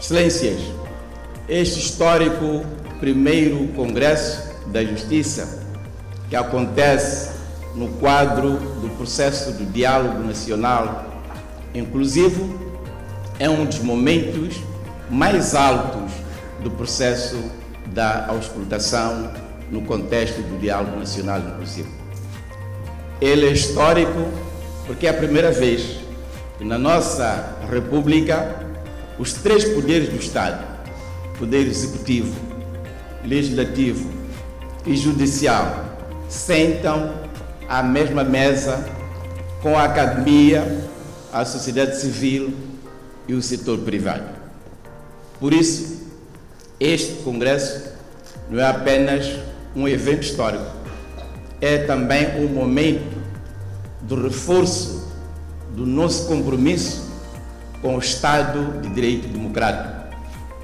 Excelências, este histórico primeiro Congresso da Justiça, que acontece no quadro do processo do diálogo nacional inclusivo, é um dos momentos mais altos do processo da auscultação no contexto do diálogo nacional inclusivo. Ele é histórico porque é a primeira vez que na nossa República os três poderes do Estado, poder executivo, legislativo e judicial, sentam à mesma mesa com a academia, a sociedade civil e o setor privado. Por isso, este Congresso não é apenas um evento histórico, é também um momento do reforço do nosso compromisso com o Estado de Direito Democrático,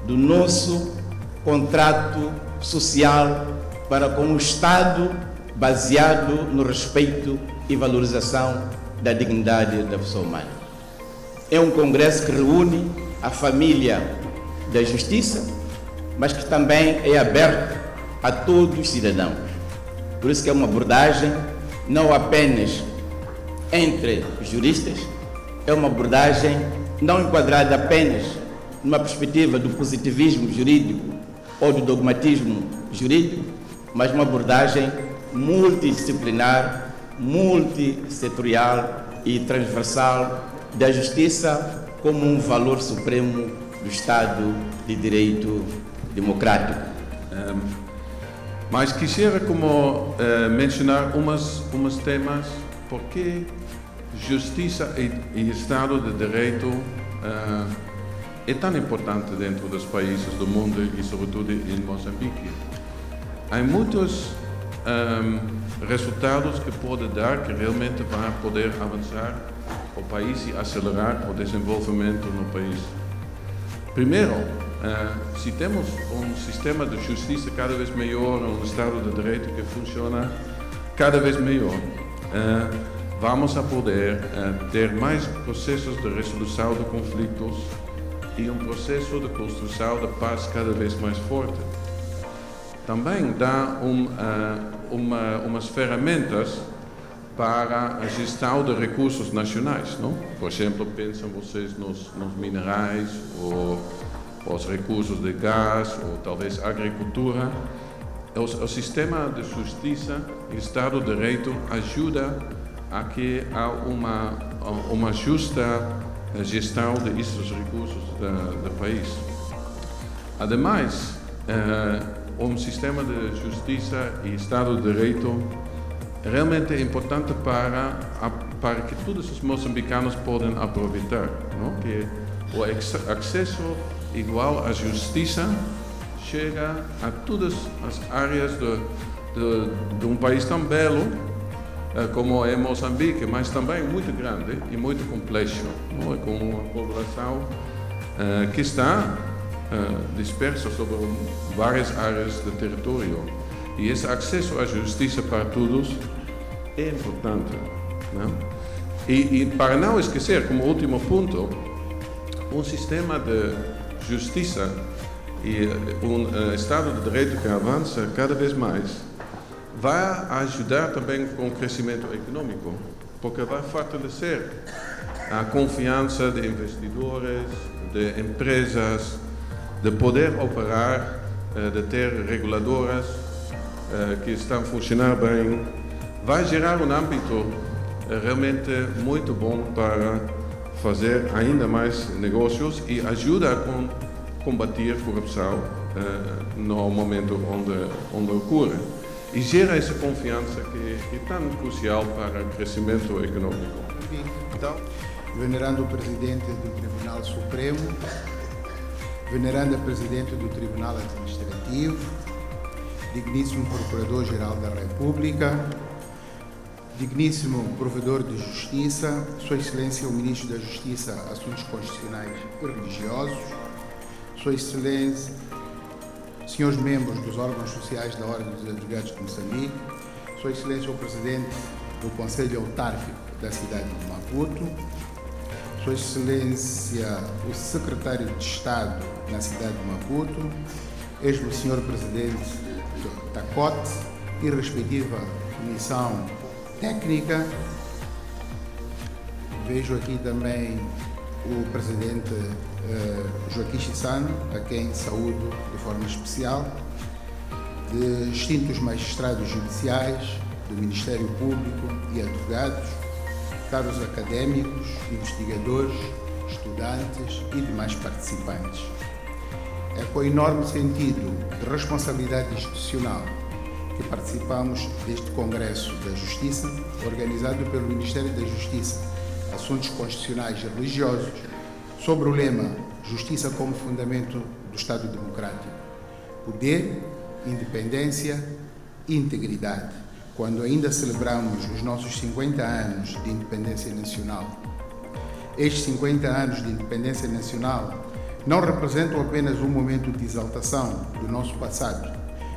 do nosso contrato social para com o Estado baseado no respeito e valorização da dignidade da pessoa humana. É um congresso que reúne a família da justiça, mas que também é aberto a todos os cidadãos. Por isso que é uma abordagem não apenas entre juristas, é uma abordagem não enquadrada apenas numa perspectiva do positivismo jurídico ou do dogmatismo jurídico, mas uma abordagem multidisciplinar, multissetorial e transversal da justiça como um valor supremo do Estado de Direito Democrático. Mas quisiera como mencionar umas temas porque justiça e Estado de Direito é tão importante dentro dos países do mundo e sobretudo em Moçambique. Há muitos resultados que pode dar que realmente vai poder avançar o país e acelerar o desenvolvimento no país. Primeiro, se temos um sistema de justiça cada vez melhor, um Estado de Direito que funciona cada vez melhor, vamos a poder ter mais processos de resolução de conflitos e um processo de construção de paz cada vez mais forte. Também dá umas ferramentas para a gestão de recursos nacionais, não? Por exemplo, pensam vocês nos minerais, ou os recursos de gás, ou talvez agricultura. O sistema de justiça e Estado de Direito ajuda a que há uma justa gestão desses recursos do país. Ademais, um sistema de justiça e Estado de Direito realmente é importante para que todos os moçambicanos possam aproveitar, não? Que o acesso igual à justiça chega a todas as áreas de um país tão belo como é Moçambique, mas também muito grande e muito complexo, não? Com uma população que está dispersa sobre várias áreas do território. E esse acesso à justiça para todos é importante, não? E para não esquecer, como último ponto, um sistema de justiça e um Estado de Direito que avança cada vez mais vai ajudar também com o crescimento econômico, porque vai fortalecer a confiança de investidores, de empresas, de poder operar, de ter reguladoras que estão a funcionar bem, vai gerar um âmbito realmente muito bom para fazer ainda mais negócios e ajuda a combater a corrupção no momento onde ocorre. E gera essa confiança que é tão crucial para o crescimento econômico. Então, venerando o Presidente do Tribunal Supremo, venerando a Presidente do Tribunal Administrativo, digníssimo Procurador-Geral da República, digníssimo Provedor de Justiça, Sua Excelência o Ministro da Justiça, Assuntos Constitucionais e Religiosos, Sua Excelência, senhores membros dos órgãos sociais da Ordem dos Advogados de Moçambique, Sua Excelência o Presidente do Conselho Autárquico da cidade de Maputo, Sua Excelência, o Secretário de Estado na cidade de Maputo, ex-o Sr. Presidente da COT e respectiva Comissão Técnica. Vejo aqui também o Presidente Joaquim Chissano, a quem saúdo de forma especial, de distintos magistrados judiciais, do Ministério Público e advogados, caros académicos, investigadores, estudantes e demais participantes. É com enorme sentido de responsabilidade institucional que participamos deste Congresso da Justiça, organizado pelo Ministério da Justiça, Assuntos Constitucionais e Religiosos, sobre o lema Justiça como Fundamento do Estado Democrático. Poder, independência e integridade, quando ainda celebramos os nossos 50 anos de independência nacional. Estes 50 anos de independência nacional não representam apenas um momento de exaltação do nosso passado,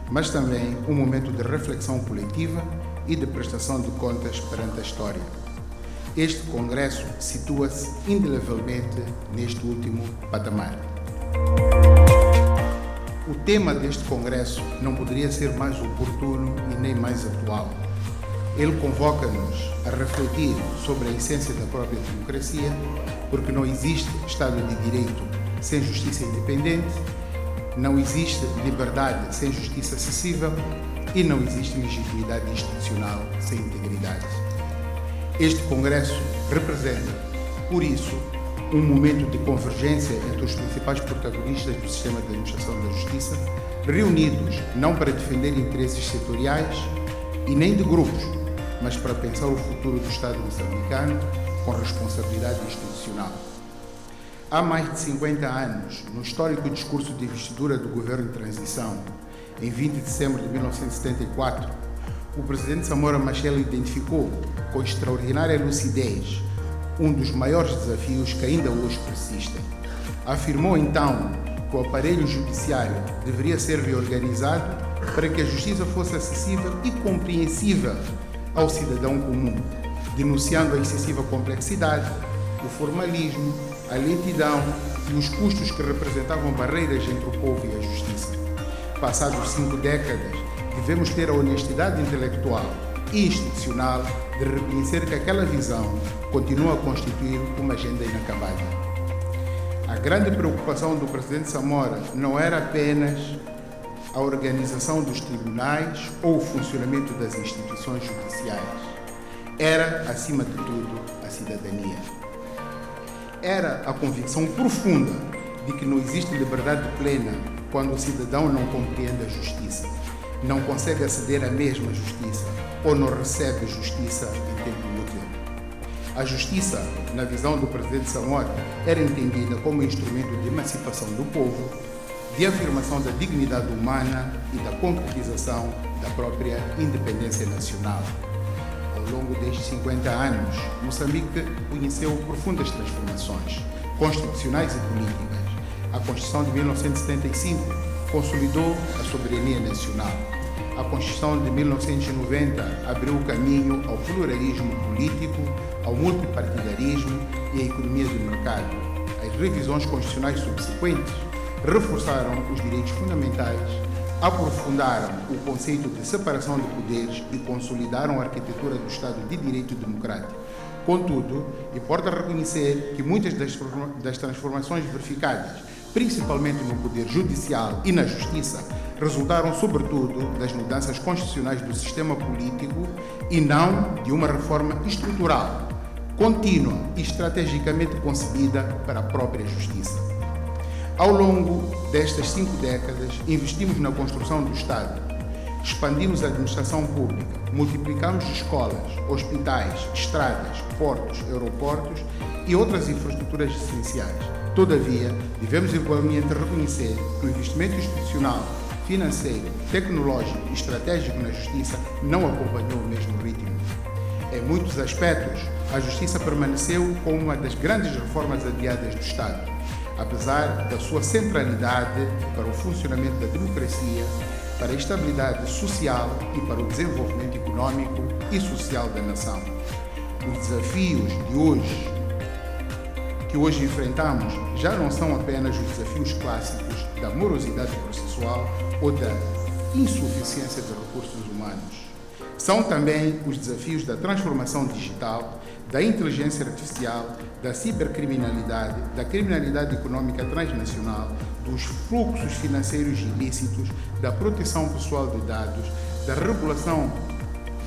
mas também um momento de reflexão coletiva e de prestação de contas perante a história. Este Congresso situa-se indelevelmente neste último patamar. O tema deste Congresso não poderia ser mais oportuno e nem mais atual. Ele convoca-nos a refletir sobre a essência da própria democracia, porque não existe Estado de Direito sem justiça independente, não existe liberdade sem justiça acessível e não existe legitimidade institucional sem integridade. Este Congresso representa, por isso, um momento de convergência entre os principais protagonistas do sistema de administração da justiça, reunidos não para defender interesses setoriais e nem de grupos, mas para pensar o futuro do Estado moçambicano com responsabilidade institucional. Há mais de 50 anos, no histórico discurso de investidura do governo de transição, em 20 de dezembro de 1974, o presidente Samora Machel identificou com extraordinária lucidez um dos maiores desafios que ainda hoje persistem. Afirmou então que o aparelho judiciário deveria ser reorganizado para que a justiça fosse acessível e compreensível ao cidadão comum, denunciando a excessiva complexidade, o formalismo, a lentidão e os custos que representavam barreiras entre o povo e a justiça. Passados 5 décadas, devemos ter a honestidade intelectual e institucional de reconhecer que aquela visão continua a constituir uma agenda inacabada. A grande preocupação do presidente Samora não era apenas a organização dos tribunais ou o funcionamento das instituições judiciais. Era, acima de tudo, a cidadania. Era a convicção profunda de que não existe liberdade plena quando o cidadão não compreende a justiça, não consegue aceder à mesma justiça ou não recebe justiça em tempo útil. A justiça, na visão do presidente Samora, era entendida como instrumento de emancipação do povo, de afirmação da dignidade humana e da concretização da própria independência nacional. Ao longo destes 50 anos, Moçambique conheceu profundas transformações constitucionais e políticas. A Constituição de 1975 consolidou a soberania nacional. A Constituição de 1990 abriu o caminho ao pluralismo político, ao multipartidarismo e à economia de mercado. As revisões constitucionais subsequentes reforçaram os direitos fundamentais, aprofundaram o conceito de separação de poderes e consolidaram a arquitetura do Estado de Direito democrático. Contudo, importa reconhecer que muitas das transformações verificadas, principalmente no poder judicial e na justiça, resultaram sobretudo das mudanças constitucionais do sistema político e não de uma reforma estrutural, contínua e estrategicamente concebida para a própria justiça. Ao longo destas 5 décadas, investimos na construção do Estado, expandimos a administração pública, multiplicamos escolas, hospitais, estradas, portos, aeroportos e outras infraestruturas essenciais. Todavia, devemos igualmente reconhecer que o investimento institucional, financeiro, tecnológico e estratégico na justiça não acompanhou o mesmo ritmo. Em muitos aspectos, a justiça permaneceu como uma das grandes reformas adiadas do Estado, apesar da sua centralidade para o funcionamento da democracia, para a estabilidade social e para o desenvolvimento econômico e social da nação. Os desafios de hoje que hoje enfrentamos já não são apenas os desafios clássicos da morosidade processual ou da insuficiência de recursos humanos. São também os desafios da transformação digital, da inteligência artificial, da cibercriminalidade, da criminalidade econômica transnacional, dos fluxos financeiros ilícitos, da proteção pessoal de dados, da regulação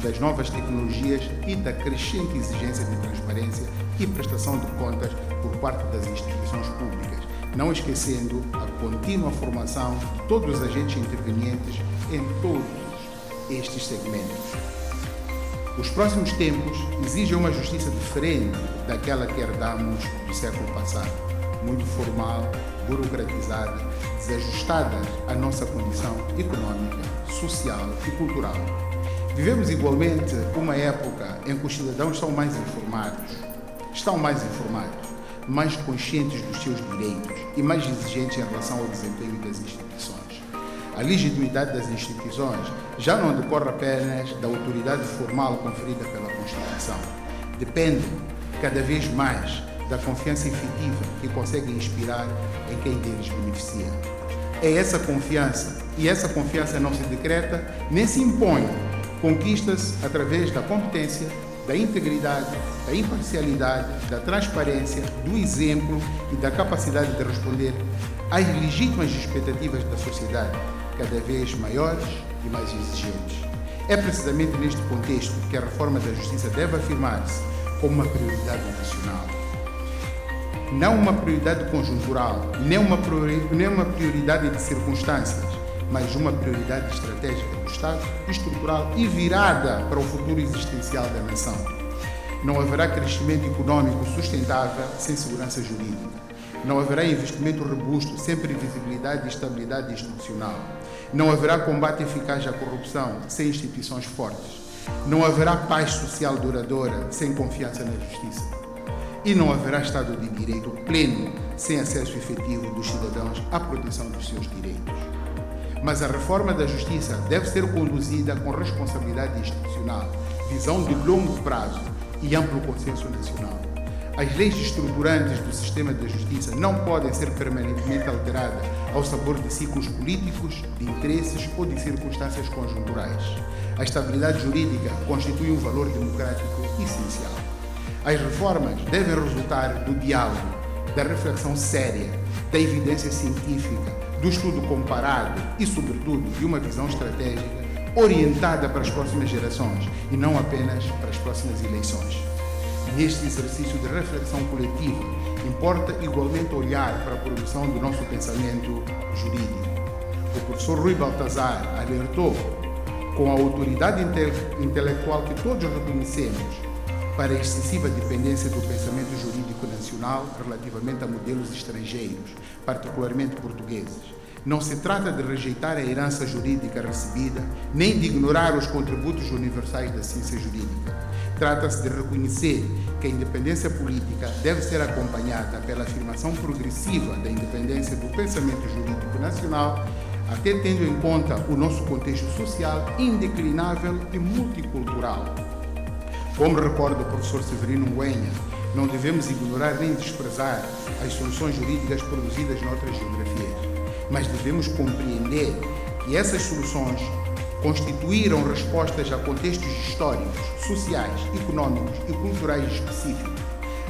das novas tecnologias e da crescente exigência de transparência e prestação de contas por parte das instituições públicas, não esquecendo a contínua formação de todos os agentes intervenientes em todos estes segmentos. Os próximos tempos exigem uma justiça diferente daquela que herdamos do século passado, muito formal, burocratizada, desajustada à nossa condição econômica, social e cultural. Vivemos igualmente uma época em que os cidadãos estão mais informados, mais conscientes dos seus direitos e mais exigentes em relação ao desempenho das instituições. A legitimidade das instituições já não decorre apenas da autoridade formal conferida pela Constituição. Depende, cada vez mais, da confiança efetiva que conseguem inspirar em quem deles beneficia. É essa confiança, e essa confiança não se decreta nem se impõe, conquista-se através da competência, da integridade, da imparcialidade, da transparência, do exemplo e da capacidade de responder às legítimas expectativas da sociedade, cada vez maiores e mais exigentes. É precisamente neste contexto que a reforma da justiça deve afirmar-se como uma prioridade nacional. Não uma prioridade conjuntural, nem uma prioridade de circunstâncias, mas uma prioridade estratégica do Estado, estrutural e virada para o futuro existencial da nação. Não haverá crescimento econômico sustentável sem segurança jurídica. Não haverá investimento robusto sem previsibilidade e estabilidade institucional. Não haverá combate eficaz à corrupção sem instituições fortes. Não haverá paz social duradoura sem confiança na justiça. E não haverá Estado de Direito pleno sem acesso efetivo dos cidadãos à proteção dos seus direitos. Mas a reforma da justiça deve ser conduzida com responsabilidade institucional, visão de longo prazo e amplo consenso nacional. As leis estruturantes do sistema da justiça não podem ser permanentemente alteradas ao sabor de ciclos políticos, de interesses ou de circunstâncias conjunturais. A estabilidade jurídica constitui um valor democrático essencial. As reformas devem resultar do diálogo, da reflexão séria, da evidência científica, do estudo comparado e, sobretudo, de uma visão estratégica orientada para as próximas gerações e não apenas para as próximas eleições. Neste exercício de reflexão coletiva, importa igualmente olhar para a produção do nosso pensamento jurídico. O professor Rui Baltazar alertou, com a autoridade intelectual que todos reconhecemos, para a excessiva dependência do pensamento jurídico nacional relativamente a modelos estrangeiros, particularmente portugueses. Não se trata de rejeitar a herança jurídica recebida, nem de ignorar os contributos universais da ciência jurídica. Trata-se de reconhecer que a independência política deve ser acompanhada pela afirmação progressiva da independência do pensamento jurídico nacional, até tendo em conta o nosso contexto social indeclinável e multicultural. Como recorda o professor Severino Nguenha, não devemos ignorar nem desprezar as soluções jurídicas produzidas noutras geografias, mas devemos compreender que essas soluções constituíram respostas a contextos históricos, sociais, econômicos e culturais específicos.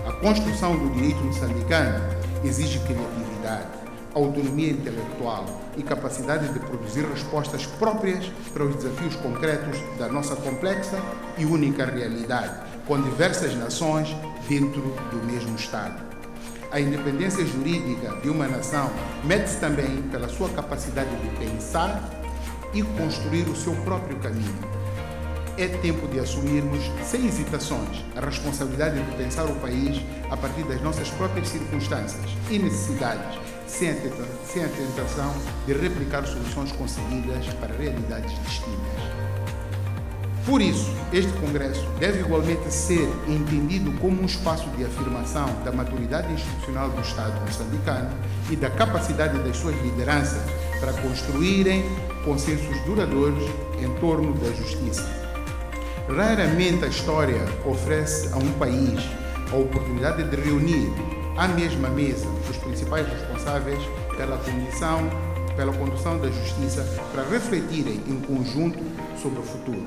A construção do direito moçambicano exige criatividade, autonomia intelectual e capacidade de produzir respostas próprias para os desafios concretos da nossa complexa e única realidade, com diversas nações dentro do mesmo Estado. A independência jurídica de uma nação mede-se também pela sua capacidade de pensar e construir o seu próprio caminho. É tempo de assumirmos, sem hesitações, a responsabilidade de pensar o país a partir das nossas próprias circunstâncias e necessidades, sem a tentação de replicar soluções conseguidas para realidades distintas. Por isso, este Congresso deve igualmente ser entendido como um espaço de afirmação da maturidade institucional do Estado moçambicano e da capacidade das suas lideranças para construírem consensos duradouros em torno da justiça. Raramente a história oferece a um país a oportunidade de reunir à mesma mesa os principais responsáveis pela condução da justiça para refletirem em conjunto sobre o futuro.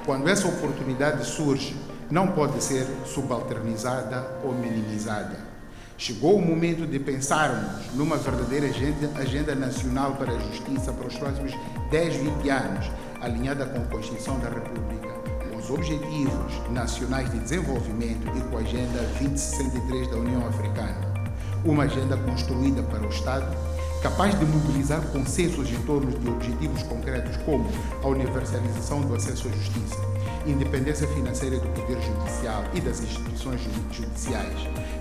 Quando essa oportunidade surge, não pode ser subalternizada ou minimizada. Chegou o momento de pensarmos numa verdadeira agenda nacional para a justiça para os próximos 10, 20 anos, alinhada com a Constituição da República, com os Objetivos Nacionais de Desenvolvimento e com a Agenda 2063 da União Africana. Uma agenda construída para o Estado, capaz de mobilizar consensos em torno de objetivos concretos como a universalização do acesso à justiça, independência financeira do Poder Judicial e das instituições judiciais,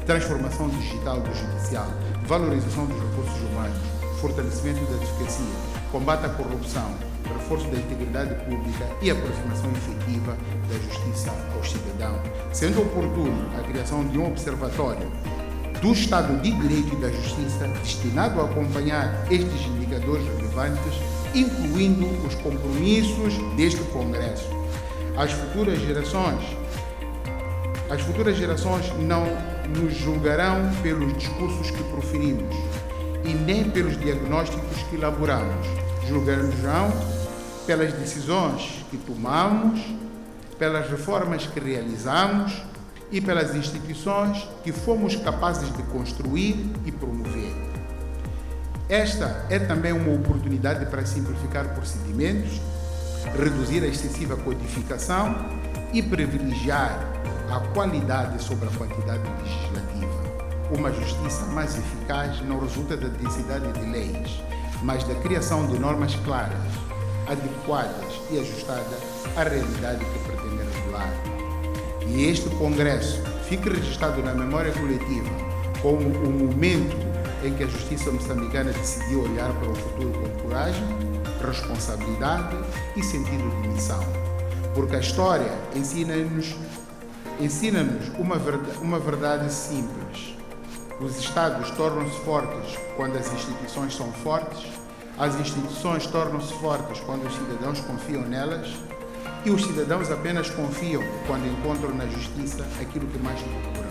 transformação digital do Judicial, valorização dos recursos humanos, fortalecimento da advocacia, combate à corrupção, reforço da integridade pública e aproximação efetiva da justiça ao cidadão, sendo oportuno a criação de um observatório do Estado de Direito e da Justiça destinado a acompanhar estes indicadores relevantes, incluindo os compromissos deste Congresso. As futuras gerações não nos julgarão pelos discursos que proferimos e nem pelos diagnósticos que elaboramos. Julgarão pelas decisões que tomamos, pelas reformas que realizamos e pelas instituições que fomos capazes de construir e promover. Esta é também uma oportunidade para simplificar procedimentos, reduzir a excessiva codificação e privilegiar a qualidade sobre a quantidade legislativa. Uma justiça mais eficaz não resulta da densidade de leis, mas da criação de normas claras, adequadas e ajustadas à realidade que pretende regular. E este Congresso fique registrado na memória coletiva como o momento em que a justiça moçambicana decidiu olhar para o futuro com coragem, responsabilidade e sentido de missão. Porque a história ensina-nos uma verdade simples. Os Estados tornam-se fortes quando as instituições são fortes, as instituições tornam-se fortes quando os cidadãos confiam nelas, e os cidadãos apenas confiam quando encontram na justiça aquilo que mais procuram: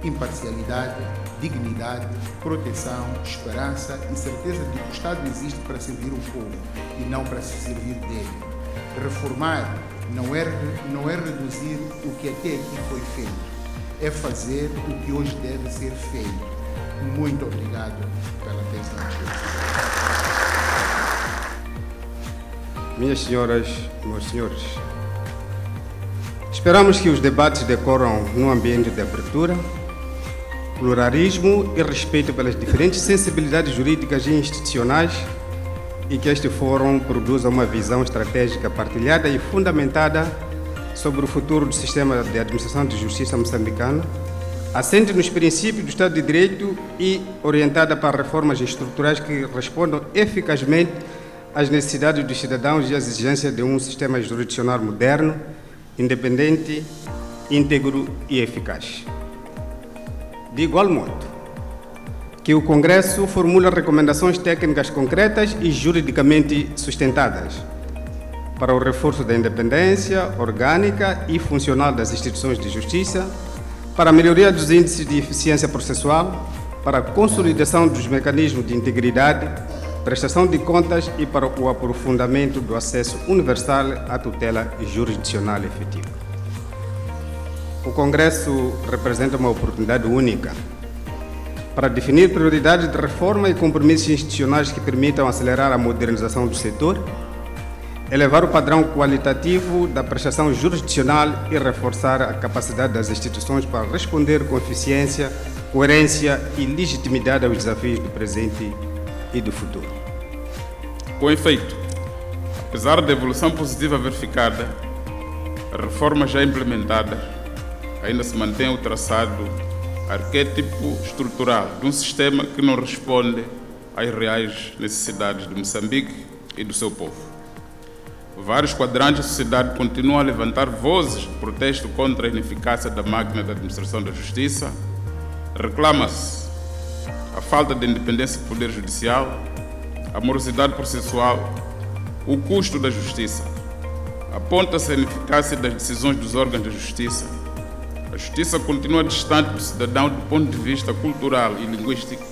imparcialidade, dignidade, proteção, esperança e certeza de que o Estado existe para servir o povo e não para se servir dele. Reformar não é reduzir o que até aqui foi feito, é fazer o que hoje deve ser feito. Muito obrigado pela atenção. Minhas senhoras, meus senhores, esperamos que os debates decorram num ambiente de abertura, pluralismo e respeito pelas diferentes sensibilidades jurídicas e institucionais e que este fórum produza uma visão estratégica partilhada e fundamentada sobre o futuro do sistema de administração de justiça moçambicano, assente nos princípios do Estado de Direito e orientada para reformas estruturais que respondam eficazmente às necessidades dos cidadãos e às exigências de um sistema jurisdicional moderno, independente, íntegro e eficaz. De igual modo, que o Congresso formula recomendações técnicas concretas e juridicamente sustentadas para o reforço da independência orgânica e funcional das instituições de justiça, para a melhoria dos índices de eficiência processual, para a consolidação dos mecanismos de integridade, prestação de contas e para o aprofundamento do acesso universal à tutela jurisdicional efetiva. O Congresso representa uma oportunidade única para definir prioridades de reforma e compromissos institucionais que permitam acelerar a modernização do setor, elevar o padrão qualitativo da prestação jurisdicional e reforçar a capacidade das instituições para responder com eficiência, coerência e legitimidade aos desafios do presente e do futuro. Com efeito, apesar da evolução positiva verificada, as reformas já implementadas ainda se mantém o traçado arquétipo estrutural de um sistema que não responde às reais necessidades de Moçambique e do seu povo. Vários quadrantes da sociedade continuam a levantar vozes de protesto contra a ineficácia da máquina da administração da justiça. Reclama-se a falta de independência do Poder Judicial, a morosidade processual, o custo da justiça. Aponta-se a ineficácia das decisões dos órgãos da justiça, A justiça continua distante do cidadão do ponto de vista cultural e linguístico.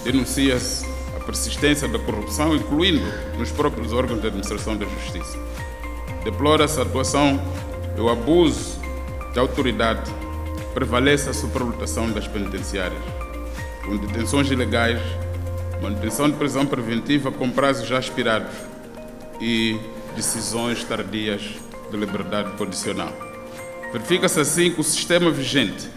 Denuncia-se a persistência da corrupção, incluindo nos próprios órgãos de administração da justiça. Deplora-se a atuação e o abuso de autoridade. Prevalece a superlotação das penitenciárias, com detenções ilegais, manutenção de prisão preventiva com prazos já expirados e decisões tardias de liberdade condicional. Verifica-se assim que o sistema vigente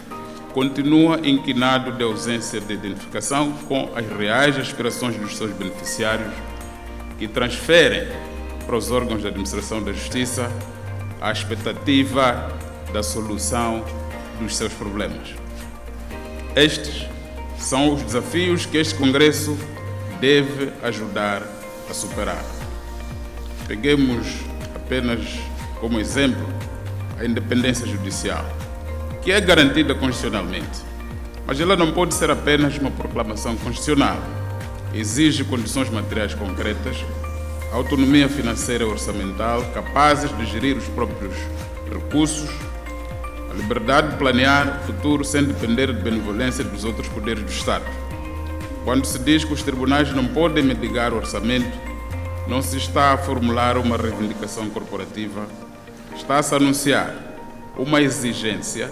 continua inquinado de ausência de identificação com as reais aspirações dos seus beneficiários, que transferem para os órgãos de administração da justiça a expectativa da solução dos seus problemas. Estes são os desafios que este Congresso deve ajudar a superar. Peguemos apenas como exemplo a independência judicial, que é garantida constitucionalmente, mas ela não pode ser apenas uma proclamação constitucional. Exige condições materiais concretas, autonomia financeira e orçamental, capazes de gerir os próprios recursos, a liberdade de planear o futuro sem depender de benevolência dos outros poderes do Estado. Quando se diz que os tribunais não podem mendigar o orçamento, não se está a formular uma reivindicação corporativa, está-se a anunciar uma exigência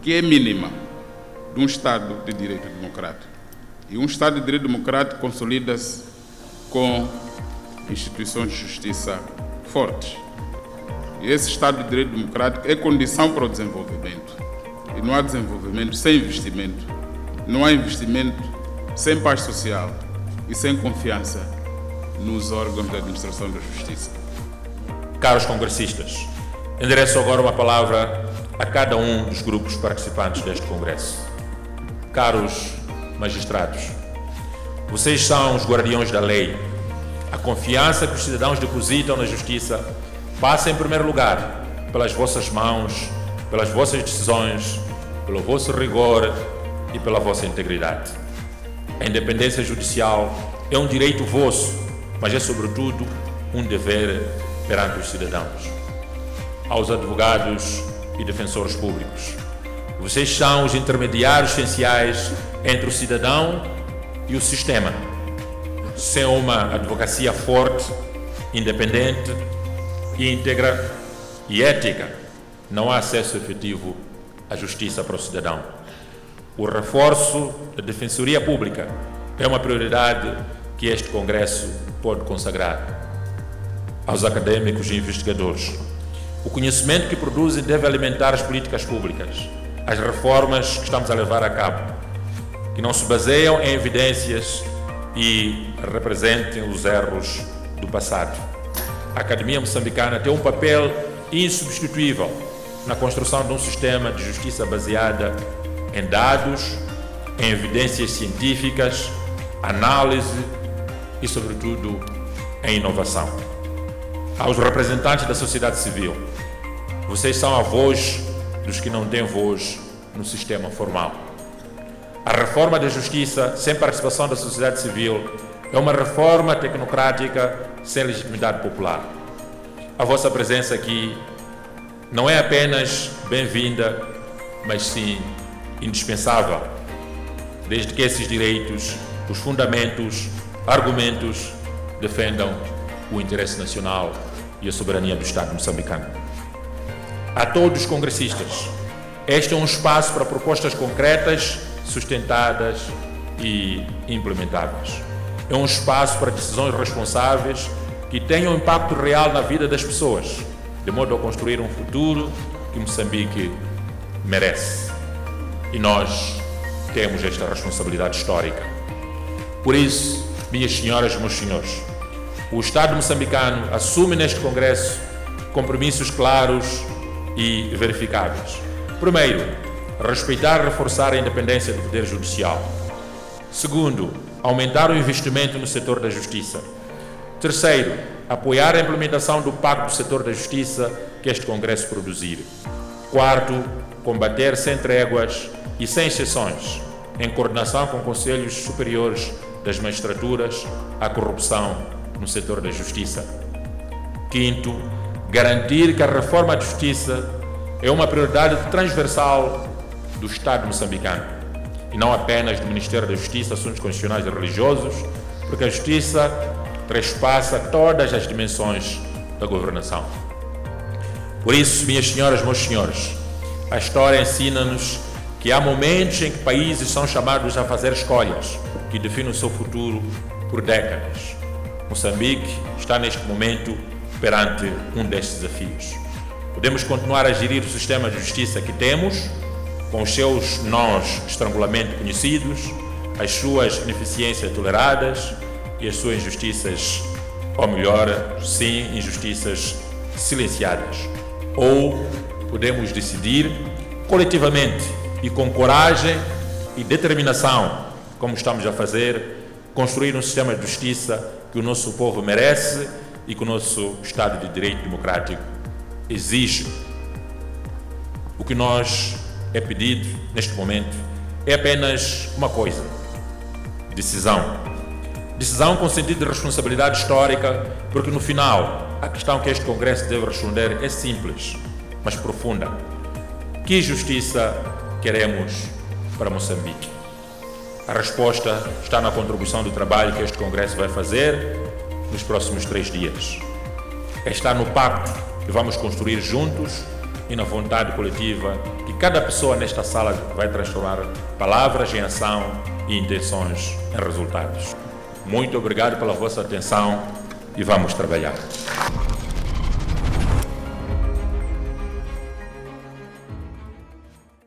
que é mínima de um Estado de direito democrático. E um Estado de direito democrático consolida-se com instituições de justiça fortes. E esse Estado de direito democrático é condição para o desenvolvimento. E não há desenvolvimento sem investimento. Não há investimento sem paz social e sem confiança nos órgãos da administração da justiça. Caros congressistas, endereço agora uma palavra a cada um dos grupos participantes deste Congresso. Caros magistrados, vocês são os guardiões da lei. A confiança que os cidadãos depositam na justiça passa em primeiro lugar pelas vossas mãos, pelas vossas decisões, pelo vosso rigor e pela vossa integridade. A independência judicial é um direito vosso, mas é sobretudo um dever perante os cidadãos. Aos advogados e defensores públicos, vocês são os intermediários essenciais entre o cidadão e o sistema. Sem uma advocacia forte, independente, íntegra e ética, não há acesso efetivo à justiça para o cidadão. O reforço da defensoria pública é uma prioridade que este Congresso pode consagrar. Aos acadêmicos e investigadores, o conhecimento que produzem deve alimentar as políticas públicas, as reformas que estamos a levar a cabo, que não se baseiam em evidências e representem os erros do passado. A Academia Moçambicana tem um papel insubstituível na construção de um sistema de justiça baseada em dados, em evidências científicas, análise e, sobretudo, em inovação. Aos representantes da sociedade civil, vocês são a voz dos que não têm voz no sistema formal. A reforma da justiça sem participação da sociedade civil é uma reforma tecnocrática sem legitimidade popular. A vossa presença aqui não é apenas bem-vinda, mas sim indispensável, desde que esses direitos, os fundamentos, argumentos defendam o interesse nacional e a soberania do Estado moçambicano. A todos os congressistas, este é um espaço para propostas concretas, sustentadas e implementáveis. É um espaço para decisões responsáveis que tenham impacto real na vida das pessoas, de modo a construir um futuro que Moçambique merece. E nós temos esta responsabilidade histórica. Por isso, minhas senhoras e meus senhores, o Estado moçambicano assume neste Congresso compromissos claros e verificáveis. Primeiro, respeitar e reforçar a independência do Poder Judicial. Segundo, aumentar o investimento no setor da justiça. Terceiro, apoiar a implementação do Pacto do Setor da Justiça que este Congresso produzir. Quarto, combater sem tréguas e sem exceções, em coordenação com conselhos superiores das magistraturas, a corrupção no setor da justiça. Quinto, garantir que a reforma da justiça é uma prioridade transversal do Estado moçambicano e não apenas do Ministério da Justiça, Assuntos Constitucionais e Religiosos, porque a justiça trespassa todas as dimensões da governação. Por isso, minhas senhoras, meus senhores, a história ensina-nos que há momentos em que países são chamados a fazer escolhas que definem o seu futuro por décadas. Moçambique está neste momento perante um destes desafios. Podemos continuar a gerir o sistema de justiça que temos, com os seus nós estrangulamento conhecidos, as suas ineficiências toleradas e as suas injustiças, ou melhor, sim, injustiças silenciadas. Ou podemos decidir coletivamente e com coragem e determinação, como estamos a fazer, construir um sistema de justiça que o nosso povo merece e que o nosso Estado de Direito Democrático exige. O que nós é pedido neste momento é apenas uma coisa: decisão. Decisão com sentido de responsabilidade histórica, porque no final a questão que este Congresso deve responder é simples, mas profunda. Que justiça queremos para Moçambique? A resposta está na contribuição do trabalho que este Congresso vai fazer nos próximos 3 dias. Está no pacto que vamos construir juntos e na vontade coletiva que cada pessoa nesta sala vai transformar palavras em ação e intenções em resultados. Muito obrigado pela vossa atenção e vamos trabalhar.